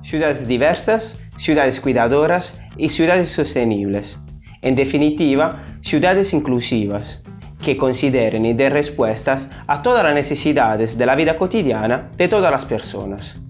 ciudades diversas, ciudades cuidadoras y ciudades sostenibles. En definitiva, ciudades inclusivas, que consideren y den respuestas a todas las necesidades de la vida cotidiana de todas las personas.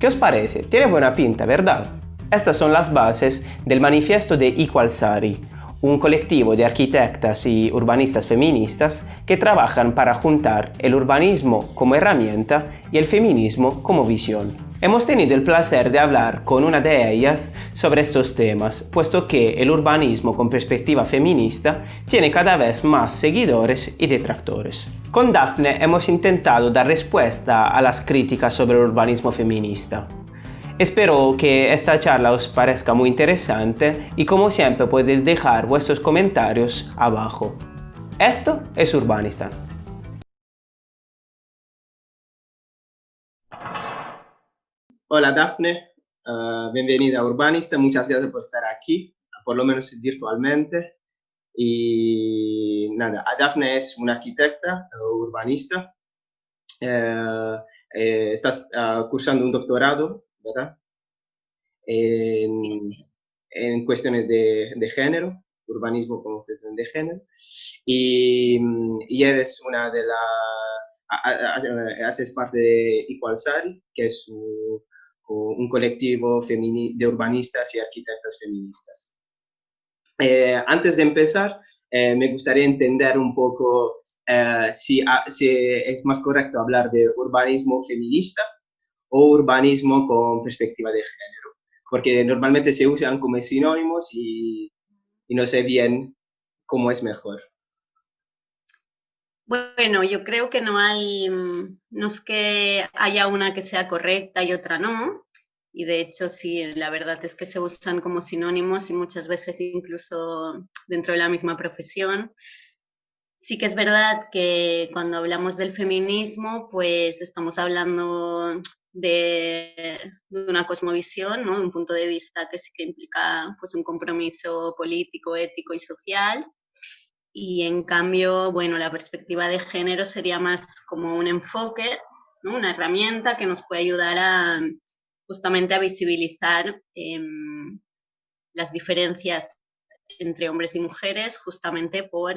¿Qué os parece? Tiene buena pinta, ¿verdad? Estas son las bases del manifiesto de Equalsari, un colectivo de arquitectas y urbanistas feministas que trabajan para juntar el urbanismo como herramienta y el feminismo como visión. Hemos tenido el placer de hablar con una de ellas sobre estos temas, puesto que el urbanismo con perspectiva feminista tiene cada vez más seguidores y detractores. Con Dafne hemos intentado dar respuesta a las críticas sobre el urbanismo feminista. Espero que esta charla os parezca muy interesante y como siempre podéis dejar vuestros comentarios abajo. Esto es Urbanistan. Hola Dafne, bienvenida a Urbanista, muchas gracias por estar aquí, por lo menos virtualmente. Y nada, Dafne es una arquitecta urbanista, estás cursando un doctorado, ¿verdad? En cuestiones de género, urbanismo como cuestión de género, y eres una de las, haces parte de Equalsari, que es un colectivo de urbanistas y arquitectas feministas. Antes de empezar, me gustaría entender un poco si es más correcto hablar de urbanismo feminista o urbanismo con perspectiva de género, porque normalmente se usan como sinónimos y no sé bien cómo es mejor. Bueno, yo creo que no es que haya una que sea correcta y otra no, y de hecho sí, la verdad es que se usan como sinónimos y muchas veces incluso dentro de la misma profesión. Sí que es verdad que cuando hablamos del feminismo, pues estamos hablando de una cosmovisión, ¿no? De un punto de vista que sí que implica pues, un compromiso político, ético y social. Y en cambio, bueno, la perspectiva de género sería más como un enfoque, ¿no? Una herramienta que nos puede ayudar justamente a visibilizar las diferencias entre hombres y mujeres justamente por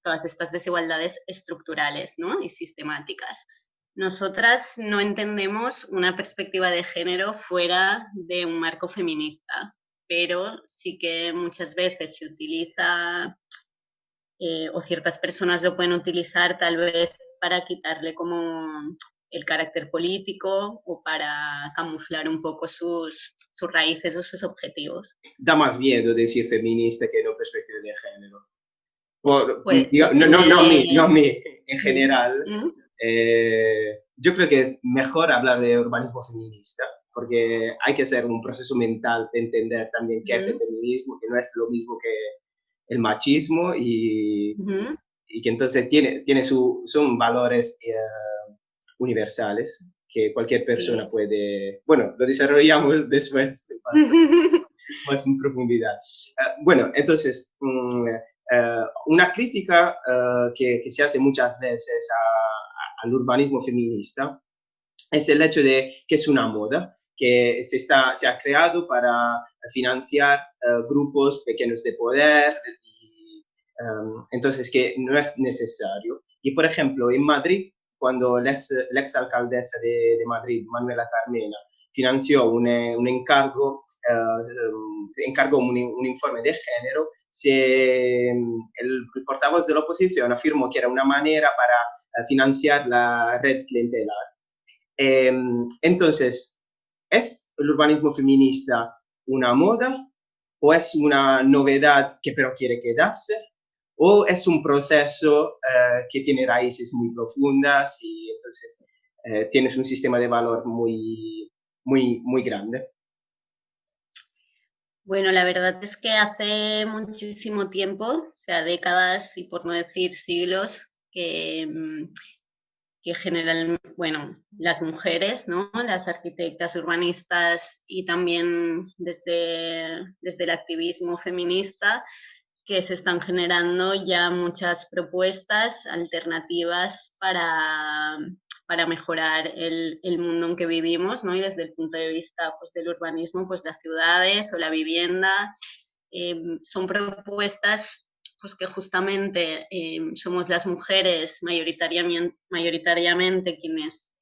todas estas desigualdades estructurales, ¿no? Y sistemáticas. Nosotras no entendemos una perspectiva de género fuera de un marco feminista, pero sí que muchas veces se utiliza o ciertas personas lo pueden utilizar tal vez para quitarle como el carácter político o para camuflar un poco sus raíces o sus objetivos. Da más miedo decir feminista que no perspectiva de género. Pues, No a mí, en general. Yo creo que es mejor hablar de urbanismo feminista, porque hay que hacer un proceso mental de entender también qué es el feminismo, que no es lo mismo que el machismo y que entonces son valores universales que cualquier persona puede... Bueno, lo desarrollamos después más en profundidad. Bueno, entonces, una crítica que se hace muchas veces al urbanismo feminista es el hecho de que es una moda que se ha creado para financiar grupos pequeños de poder y entonces que no es necesario. Y por ejemplo, en Madrid, cuando la ex alcaldesa de Madrid, Manuela Carmena, financió un encargo, encargó un informe de género, el portavoz de la oposición afirmó que era una manera para financiar la red clientelar. Entonces, ¿es el urbanismo feminista una moda o es una novedad que pero quiere quedarse? ¿O es un proceso que tiene raíces muy profundas y entonces tienes un sistema de valor muy grande? Bueno, la verdad es que hace muchísimo tiempo, o sea, décadas y por no decir siglos, que generalmente, bueno, las mujeres, ¿no? Las arquitectas urbanistas y también desde el activismo feminista, que se están generando ya muchas propuestas alternativas para para mejorar el mundo en que vivimos, ¿no? Y desde el punto de vista pues, del urbanismo, pues las ciudades o la vivienda, son propuestas pues, que justamente somos las mujeres mayoritariamente quienes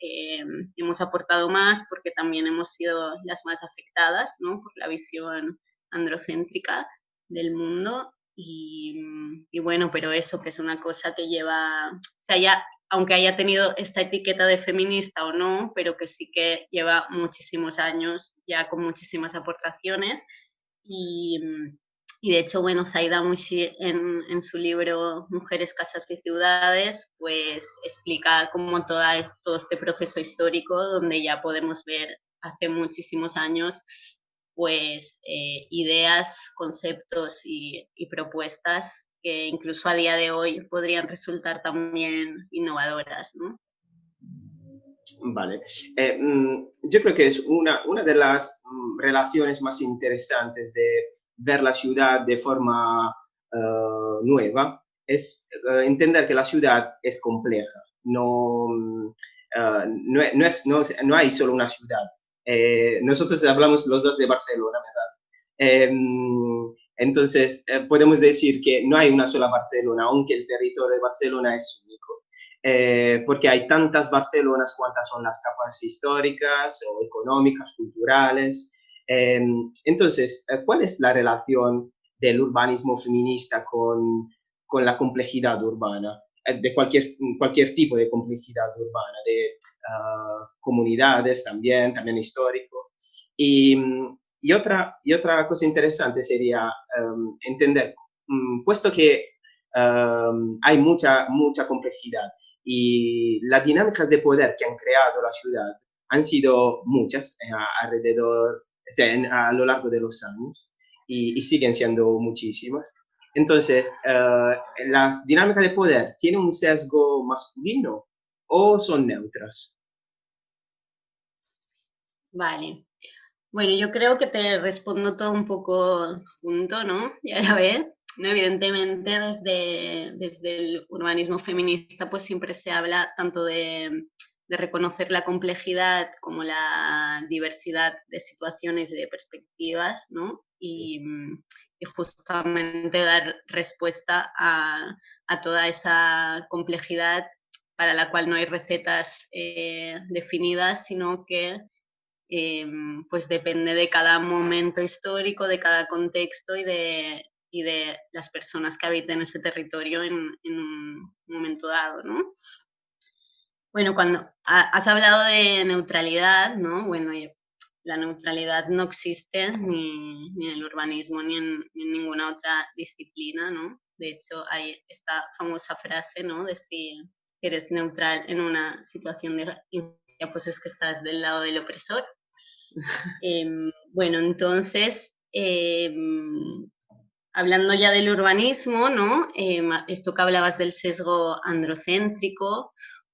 hemos aportado más, porque también hemos sido las más afectadas, ¿no? Por la visión androcéntrica del mundo. Y bueno, pero eso que es una cosa que lleva, o sea, ya, aunque haya tenido esta etiqueta de feminista o no, pero que sí que lleva muchísimos años ya con muchísimas aportaciones. Y, y de hecho, bueno, Saida Mushi en su libro Mujeres, Casas y Ciudades, pues explica como todo este proceso histórico donde ya podemos ver hace muchísimos años pues ideas, conceptos y propuestas que incluso a día de hoy podrían resultar también innovadoras, ¿no? Vale. Yo creo que es una de las relaciones más interesantes de ver la ciudad de forma nueva, es entender que la ciudad es compleja. No, no hay solo una ciudad. Nosotros hablamos los dos de Barcelona, ¿verdad? Entonces, podemos decir que no hay una sola Barcelona, aunque el territorio de Barcelona es único. Porque hay tantas Barcelonas cuantas son las capas históricas o económicas, culturales. Entonces, ¿cuál es la relación del urbanismo feminista con la complejidad urbana? De cualquier tipo de complejidad urbana, de comunidades también histórico. Y otra cosa interesante sería entender, puesto que hay mucha complejidad, y las dinámicas de poder que han creado la ciudad han sido muchas alrededor, o sea, a lo largo de los años, y siguen siendo muchísimas. Entonces, ¿las dinámicas de poder tienen un sesgo masculino o son neutras? Vale. Bueno, yo creo que te respondo todo un poco junto, ¿no? Y a la vez, ¿no? Evidentemente desde el urbanismo feminista pues siempre se habla tanto de reconocer la complejidad como la diversidad de situaciones y de perspectivas, ¿no? Sí. Y justamente dar respuesta a toda esa complejidad para la cual no hay recetas definidas, sino que pues depende de cada momento histórico, de cada contexto y de las personas que habiten ese territorio en un momento dado, ¿no? Bueno, cuando has hablado de neutralidad, ¿no? Bueno, la neutralidad no existe ni en el urbanismo ni en ninguna otra disciplina, ¿no? De hecho, hay esta famosa frase, ¿no? De si eres neutral en una situación de injusticia, pues es que estás del lado del opresor. Bueno, entonces, hablando ya del urbanismo, ¿no? Esto que hablabas del sesgo androcéntrico,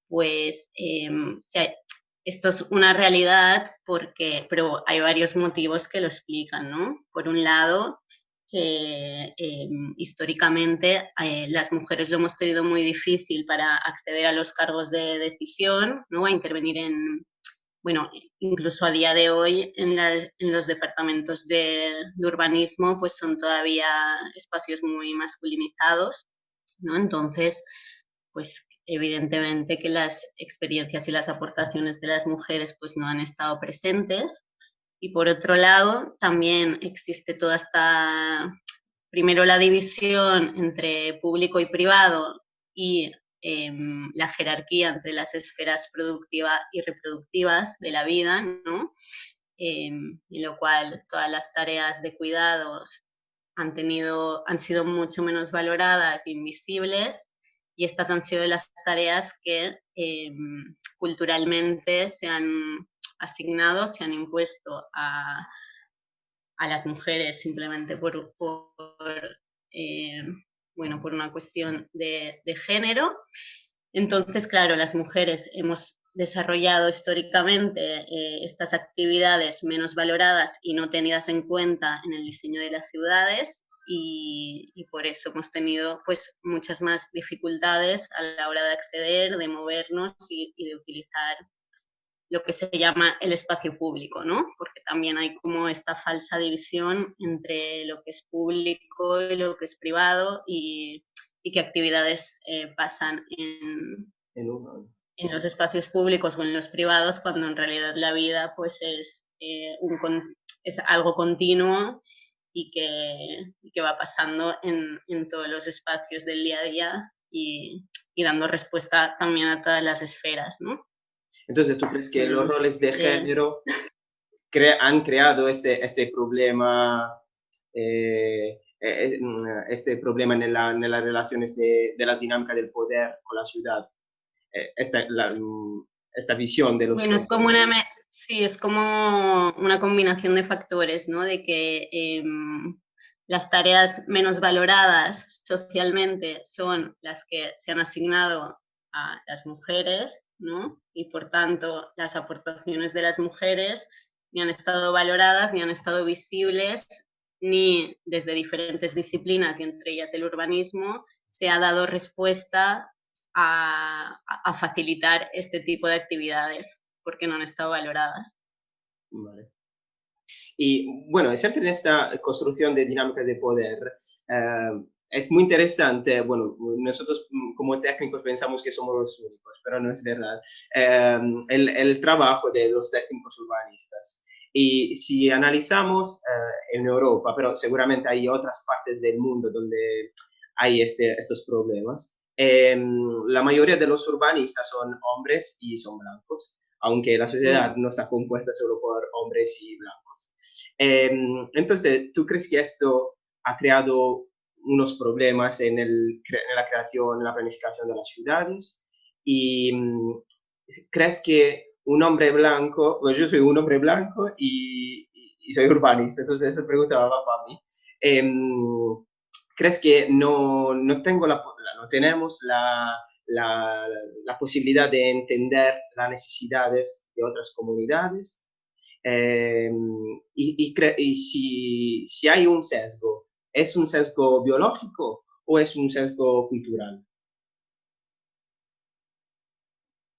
pues esto es una realidad pero hay varios motivos que lo explican, ¿no? Por un lado, que históricamente las mujeres lo hemos tenido muy difícil para acceder a los cargos de decisión, ¿no? A intervenir bueno, incluso a día de hoy en los departamentos de urbanismo pues son todavía espacios muy masculinizados, ¿no? Entonces, pues evidentemente que las experiencias y las aportaciones de las mujeres pues no han estado presentes. Y por otro lado, también existe toda primero la división entre público y privado y la jerarquía entre las esferas productiva y reproductivas de la vida, ¿no? En lo cual todas las tareas de cuidados han sido mucho menos valoradas e invisibles, y estas han sido las tareas que culturalmente se han asignado, se han impuesto a las mujeres simplemente eh, bueno, por una cuestión de género. Entonces, claro, las mujeres hemos desarrollado históricamente estas actividades menos valoradas y no tenidas en cuenta en el diseño de las ciudades, y por eso hemos tenido pues muchas más dificultades a la hora de acceder, de movernos y de utilizar lo que se llama el espacio público, ¿no? Porque también hay como esta falsa división entre lo que es público y lo que es privado y qué actividades pasan en los espacios públicos o en los privados, cuando en realidad la vida pues es algo continuo y que va pasando en todos los espacios del día a día y dando respuesta también a todas las esferas, ¿no? Entonces, ¿tú crees que los Tenemos roles de desde género han creado este problema, este problema en las relaciones de la dinámica del poder con la ciudad? Esta visión de los Bueno, es roles. como una, sí, es como una combinación de factores, ¿no? De que las tareas menos valoradas socialmente son las que se han asignado a las mujeres, ¿no? Y por tanto, las aportaciones de las mujeres ni han estado valoradas, ni han estado visibles, ni desde diferentes disciplinas, y entre ellas el urbanismo, se ha dado respuesta a facilitar este tipo de actividades porque no han estado valoradas. Vale. Y bueno, siempre en esta construcción de dinámicas de poder, es muy interesante, bueno, nosotros como técnicos pensamos que somos los únicos, pero no es verdad, el trabajo de los técnicos urbanistas. Y si analizamos en Europa, pero seguramente hay otras partes del mundo donde hay estos problemas, la mayoría de los urbanistas son hombres y son blancos, aunque la sociedad no está compuesta solo por hombres y blancos. Entonces, ¿tú crees que esto ha creado unos problemas en la creación, en la planificación de las ciudades? ¿Y crees que un hombre blanco, pues yo soy un hombre blanco y soy urbanista, entonces esa pregunta va para mí. ¿Crees que no tenemos la posibilidad de entender las necesidades de otras comunidades? Eh, y si hay un sesgo, ¿es un sesgo biológico o es un sesgo cultural?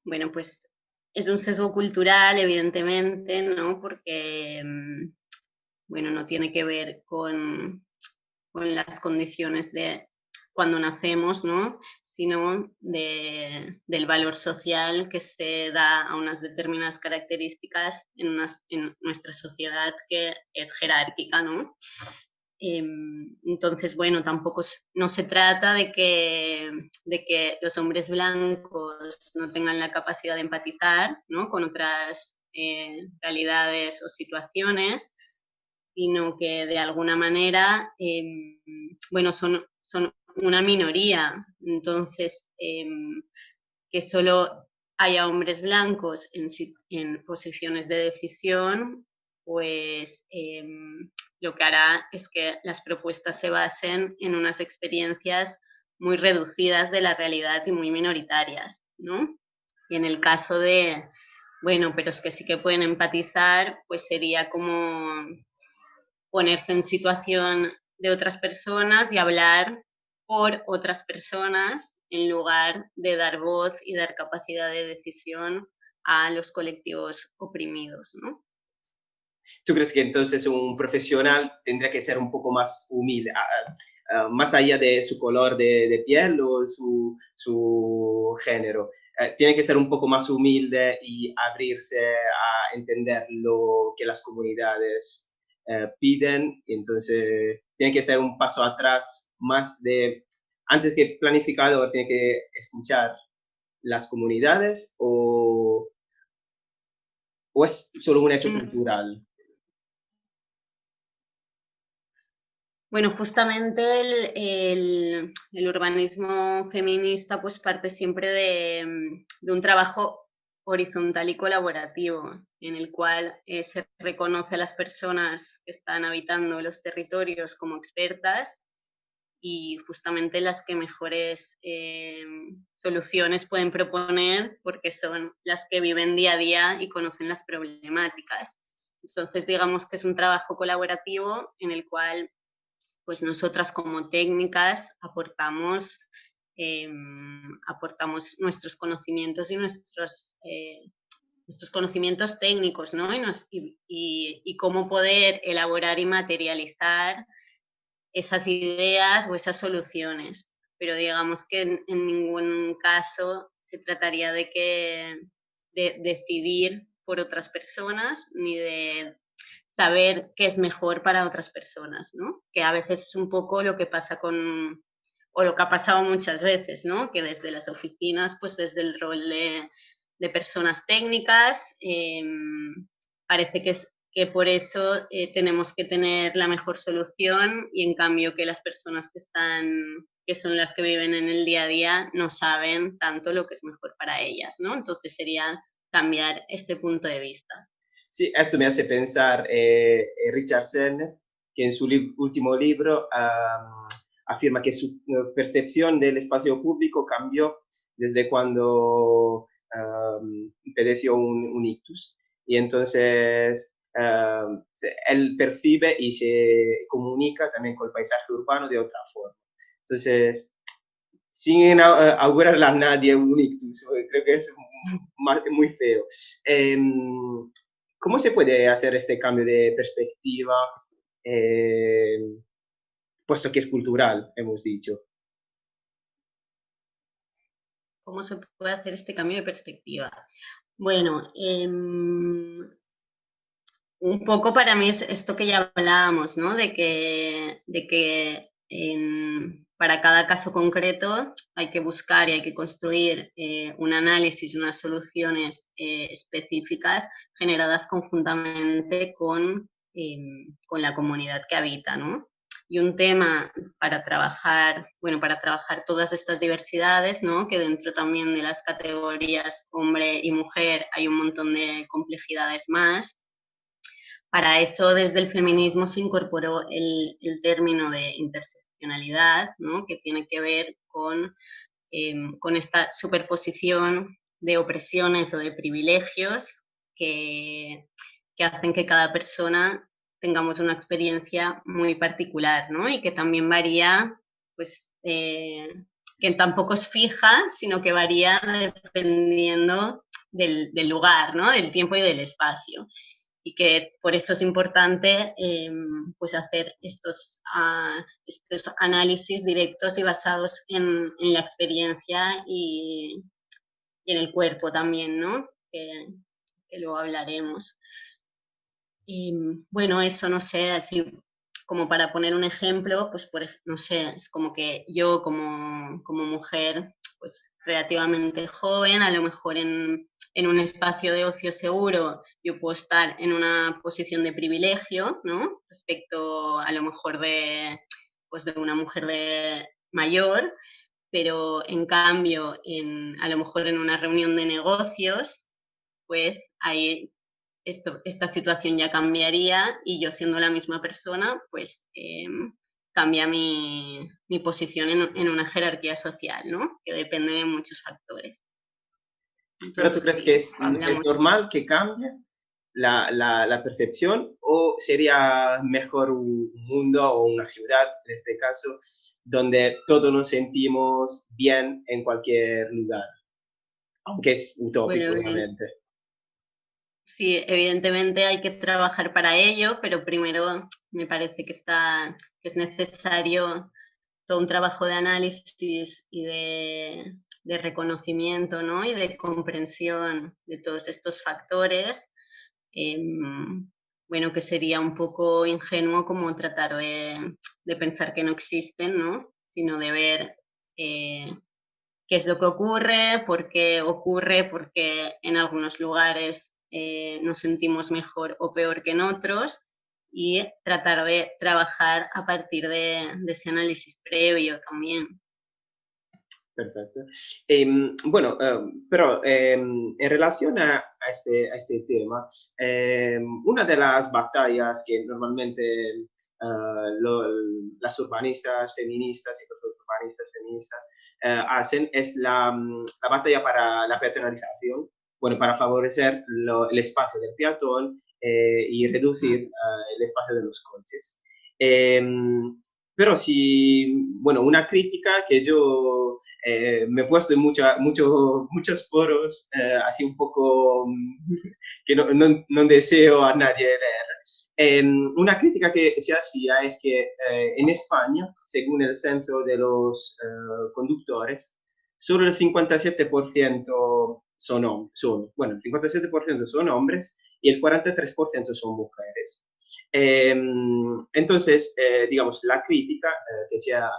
Bueno, pues es un sesgo cultural, evidentemente, ¿no? Porque, bueno, no tiene que ver con las condiciones de cuando nacemos, ¿no? Sino del valor social que se da a unas determinadas características en nuestra sociedad que es jerárquica, ¿no? Entonces, bueno, tampoco no se trata de que los hombres blancos no tengan la capacidad de empatizar, ¿no? Con otras realidades o situaciones, sino que de alguna manera, bueno, son una minoría. Entonces, que solo haya hombres blancos en posiciones de decisión, pues lo que hará es que las propuestas se basen en unas experiencias muy reducidas de la realidad y muy minoritarias, ¿no? Y en el caso de, bueno, pero es que sí que pueden empatizar, pues sería como ponerse en situación de otras personas y hablar por otras personas en lugar de dar voz y dar capacidad de decisión a los colectivos oprimidos, ¿no? ¿Tú crees que entonces un profesional tendría que ser un poco más humilde, más allá de su color de piel o su género? Tiene que ser un poco más humilde y abrirse a entender lo que las comunidades piden. Entonces, tiene que ser un paso atrás, más de, antes que planificador, tiene que escuchar las comunidades o es solo un hecho Mm. cultural. Bueno, justamente el urbanismo feminista pues parte siempre de un trabajo horizontal y colaborativo, en el cual se reconoce a las personas que están habitando los territorios como expertas y justamente las que mejores soluciones pueden proponer porque son las que viven día a día y conocen las problemáticas. Entonces, digamos que es un trabajo colaborativo en el cual pues nosotras como técnicas aportamos nuestros conocimientos y nuestros conocimientos técnicos, ¿no? Y cómo poder elaborar y materializar esas ideas o esas soluciones. Pero digamos que en ningún caso se trataría de decidir por otras personas ni de saber qué es mejor para otras personas, ¿no? Que a veces es un poco lo que pasa o lo que ha pasado muchas veces, ¿no? Que desde las oficinas, pues desde el rol de personas técnicas, parece que por eso tenemos que tener la mejor solución y en cambio que las personas que son las que viven en el día a día, no saben tanto lo que es mejor para ellas, ¿no? Entonces sería cambiar este punto de vista. Sí, esto me hace pensar Richard Sennett, que en su último libro afirma que su percepción del espacio público cambió desde cuando padeció un ictus. Y entonces él percibe y se comunica también con el paisaje urbano de otra forma. Entonces, sin augurarle a nadie un ictus, creo que es muy feo. ¿Cómo se puede hacer este cambio de perspectiva, eh, puesto que es cultural, hemos dicho? ¿Cómo se puede hacer este cambio de perspectiva? Bueno, un poco para mí es esto que ya hablábamos, ¿no? De que para cada caso concreto hay que buscar y hay que construir un análisis, unas soluciones específicas generadas conjuntamente con la comunidad que habita, ¿no? Y un tema para trabajar todas estas diversidades, ¿no? Que dentro también de las categorías hombre y mujer hay un montón de complejidades más. Para eso, desde el feminismo se incorporó el término de interseccionalidad, ¿no? Que tiene que ver con esta superposición de opresiones o de privilegios que, que hacen que cada persona tengamos una experiencia muy particular, ¿no? Y que también varía, pues, que tampoco es fija, sino que varía dependiendo del lugar, ¿no? Del tiempo y del espacio y que por eso es importante pues hacer estos análisis directos y basados en la experiencia y en el cuerpo también, ¿no? Que luego hablaremos. Y bueno, eso no sé, así como para poner un ejemplo, pues no sé, es como que yo como mujer, pues relativamente joven, a lo mejor en un espacio de ocio seguro, yo puedo estar en una posición de privilegio, ¿no? Respecto a lo mejor pues de una mujer mayor, pero en cambio, a lo mejor en una reunión de negocios, pues ahí esta situación ya cambiaría y yo siendo la misma persona, pues cambia mi posición en una jerarquía social, ¿no? Que depende de muchos factores. Entonces, ¿pero tú crees sí, que es normal que cambie la percepción o sería mejor un mundo o una ciudad, en este caso, donde todos nos sentimos bien en cualquier lugar? Aunque es utópico, bueno, obviamente. Sí, evidentemente hay que trabajar para ello, pero primero me parece que es necesario todo un trabajo de análisis y de reconocimiento, ¿no? Y de comprensión de todos estos factores. Bueno, que sería un poco ingenuo como tratar de pensar que no existen, ¿no? Sino de ver qué es lo que ocurre, porque en algunos lugares nos sentimos mejor o peor que en otros y tratar de trabajar a partir de ese análisis previo también. Perfecto. Bueno, pero en relación a este tema, una de las batallas que normalmente las urbanistas feministas y los urbanistas feministas hacen es la batalla para la peatonalización, bueno, para favorecer el espacio del peatón y reducir el espacio de los coches. Pero sí, bueno, una crítica que yo me he puesto en muchos foros, así un poco que no deseo a nadie leer. Una crítica que se hacía es que en España, según el censo de los conductores, solo el 57% bueno, el 57% son hombres y el 43% son mujeres. Eh, entonces, digamos, la crítica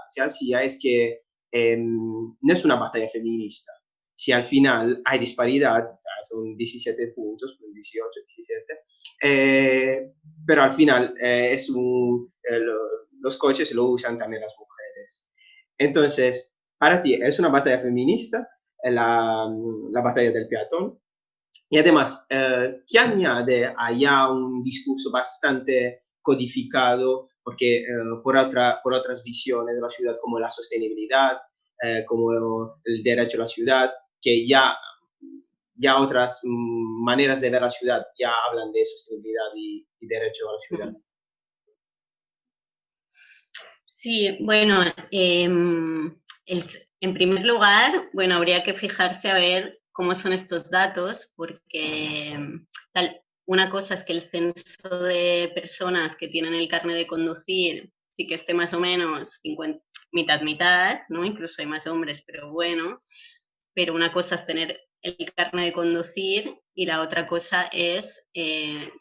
se hacía es que no es una batalla feminista. Si al final hay disparidad, son 17 puntos, 18, 17, pero al final los coches lo usan también las mujeres. Entonces, para ti, ¿es una batalla feminista la batalla del peatón? Y además, ¿qué añade allá un discurso bastante codificado? Porque por otras visiones de la ciudad, como la sostenibilidad, como el derecho a la ciudad, que ya otras maneras de ver la ciudad ya hablan de sostenibilidad y derecho a la ciudad. Sí, bueno, en primer lugar, bueno, habría que fijarse a ver cómo son estos datos, porque una cosa es que el censo de personas que tienen el carnet de conducir sí que esté más o menos mitad-mitad, ¿no? Incluso hay más hombres, pero bueno. Pero una cosa es tener el carnet de conducir y la otra cosa es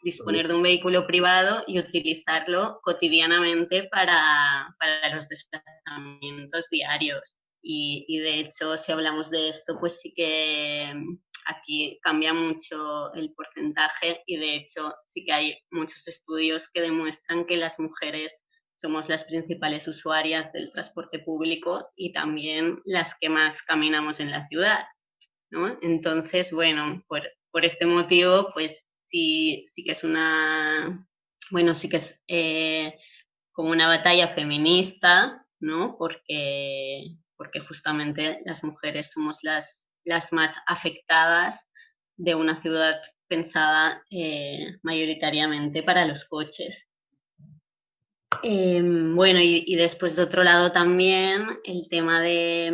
disponer de un vehículo privado y utilizarlo cotidianamente para los desplazamientos diarios. Y de hecho, si hablamos de esto, pues sí que aquí cambia mucho el porcentaje y de hecho sí que hay muchos estudios que demuestran que las mujeres somos las principales usuarias del transporte público y también las que más caminamos en la ciudad, ¿no? Entonces, bueno, por este motivo, pues sí que es sí que es como una batalla feminista, ¿no? Porque justamente las mujeres somos las más afectadas de una ciudad pensada mayoritariamente para los coches. Bueno, y después de otro lado también el tema de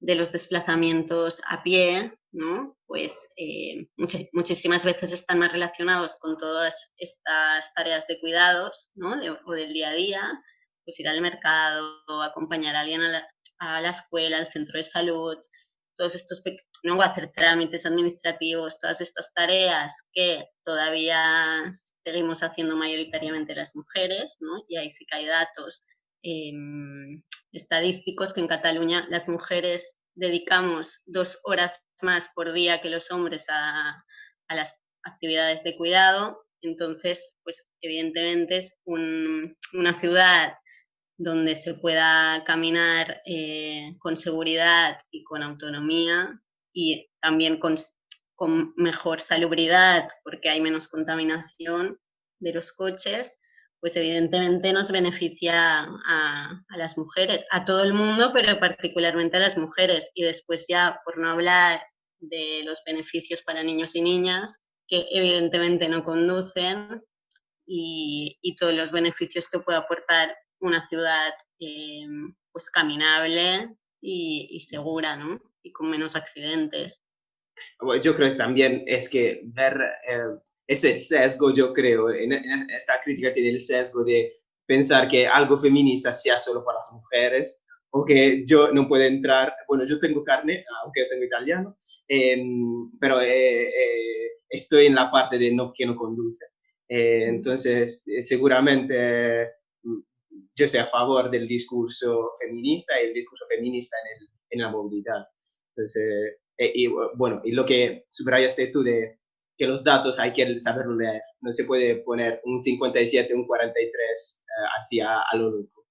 los desplazamientos a pie, ¿no? Pues muchísimas veces están más relacionados con todas estas tareas de cuidados, ¿no? O del día a día, pues ir al mercado, acompañar a alguien a la escuela, al centro de salud, todos estos no hacer trámites administrativos, todas estas tareas que todavía seguimos haciendo mayoritariamente las mujeres, ¿no? Y ahí sí que hay datos estadísticos que en Cataluña las mujeres dedicamos 2 horas más por día que los hombres a las actividades de cuidado. Entonces, pues evidentemente es una ciudad donde se pueda caminar con seguridad y con autonomía y también con mejor salubridad porque hay menos contaminación de los coches, pues evidentemente nos beneficia a las mujeres, a todo el mundo, pero particularmente a las mujeres. Y después ya, por no hablar de los beneficios para niños y niñas, que evidentemente no conducen, y todos los beneficios que puede aportar una ciudad pues caminable y segura, ¿no? Y con menos accidentes. Yo creo que también es que ver ese sesgo, yo creo, en esta crítica tiene el sesgo de pensar que algo feminista sea solo para las mujeres o que yo no puedo entrar, bueno, yo tengo carne, aunque yo tengo italiano, pero estoy en la parte de que no conduce. Entonces, seguramente yo estoy a favor del discurso feminista y el discurso feminista en la movilidad. Entonces, y bueno, y lo que subrayaste tú de que los datos hay que saberlo leer, no se puede poner un 57, un 43 así a lo loco.